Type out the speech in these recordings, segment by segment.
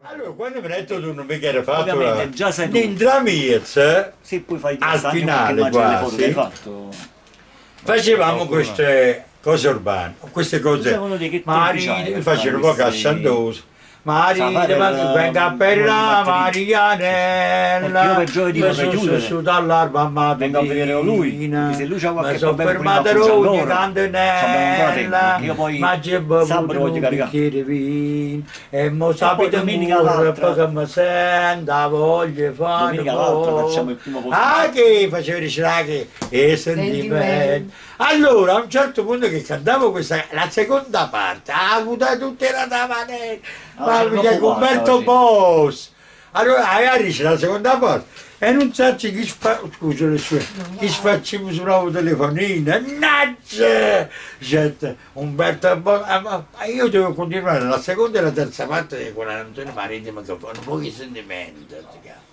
Allora, quando mi hai detto tu non mi era fatto Ovviamente già sei tu. l'Indramiez, Se poi fai al anche finale qualche immagine le foto che hai quasi, fatto. facevamo queste cose urbane, queste cose, Secondo te che tempi c'hai Mari, per facevo fare un po' queste... Cassandoso, Mari, Sa fare venga per un po' di là, batteria? Perché io Marianella, per giovedì mi vorrei sono chiudere. su dall'arba a Vengo a vedere lui, perché se lui c'ha mi qualche sono problema prima fermato con a ogni Gianloro, abbiamo ancora tempo, cantinella, perché io poi ma c'è sabato bevuto voglio un caricare. bicchiere di vino, e mo poi sapete domenica pure, l'altra- poi che mi senta, voglio fare Domenica l'altra facciamo il primo posto. ah che facevo ricevere e sentimento. Allora a un certo punto che cantavo questa, la seconda parte, ha avuto tutte la tavanella, Ah, ma c'è troppo Umberto sì. Boss. Allora magari c'è la seconda parte e non so chi fa, scusa le sue, chi facciamo su una telefonina, nacce! Gente, Umberto Boss, ma io devo continuare la seconda e la terza parte di quella canzone marittima che fanno pochi sentimenti. Si chiama.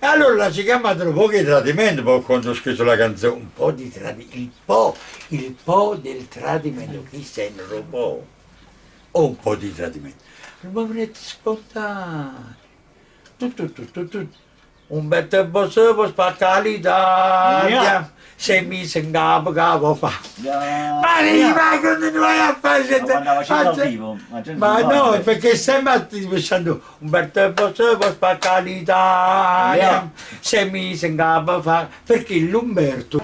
E allora si chiama un po' di tradimento, poi quando ho scritto la canzone, un po' di tradimento, il po' del tradimento, chi sente un po', o un po' di tradimento. Ma venite spontanei, tu. Umberto Bosso spacca l'Italia, se mi sengavo cavo fa. Ma ma continuai a fare Ma quando facevi dal gente- vivo, la gente ma non no, parla. perché sempre pensando Umberto Bosso spacca l'Italia, se mi sengavo fa. Perché l'Umberto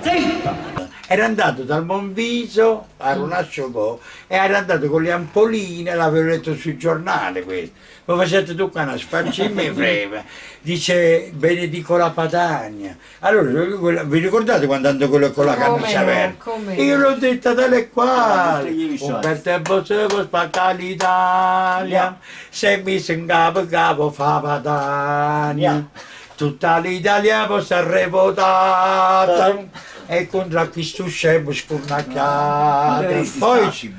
era andato dal Monviso a Ronasciocò e era andato con le ampolline, l'avevo letto sul giornale questo. Lo facete tu qua una sparcimmi freva, dice Benedico la Padania. Allora, vi ricordate quando andò quello con la camicia verde? Io l'ho detta tale e quale. Umberto e Bosevo spacca l'Italia, se mi sengavo cavo fa Padania. Tutta l'Italia possa revotata e contro chi stu scemo scurnacchiata. Poi,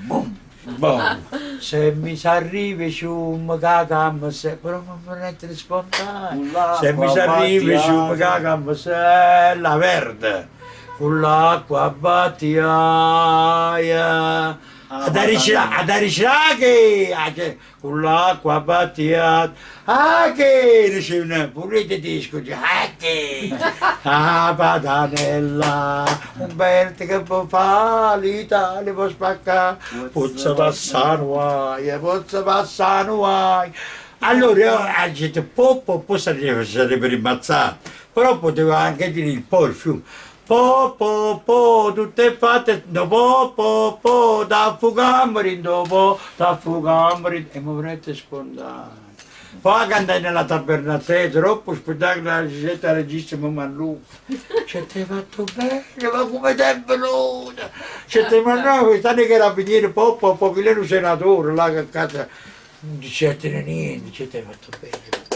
boh, se mi si arrivi su un cagam, se però non essere spontaneo, se mi si arrivi su un cagam, se la verde, con l'acqua battiaia. Ad Aricilaghi, con l'acqua battiata, che dice un pure tedesco, che, Padanella, Umberto che può fare, l'Italia può spaccare, pozza passare guai. Allora io ho detto, poi sarebbe rimazzato, però potevo anche dire il po', il fiume. Tutte fatte, dopo, da fugamri, dopo, da fugamri, e mi volete spontaneo. Poi andai nella tabernatezza, troppo spettacolo, la ricetta regista mi manluca. Ci ti hai fatto bene, ma come ti è venuta? Ci ti mandavo quest'anno che era a venire, che lei è un senatore, là che cazzo, non dice niente, ci ti hai fatto bene.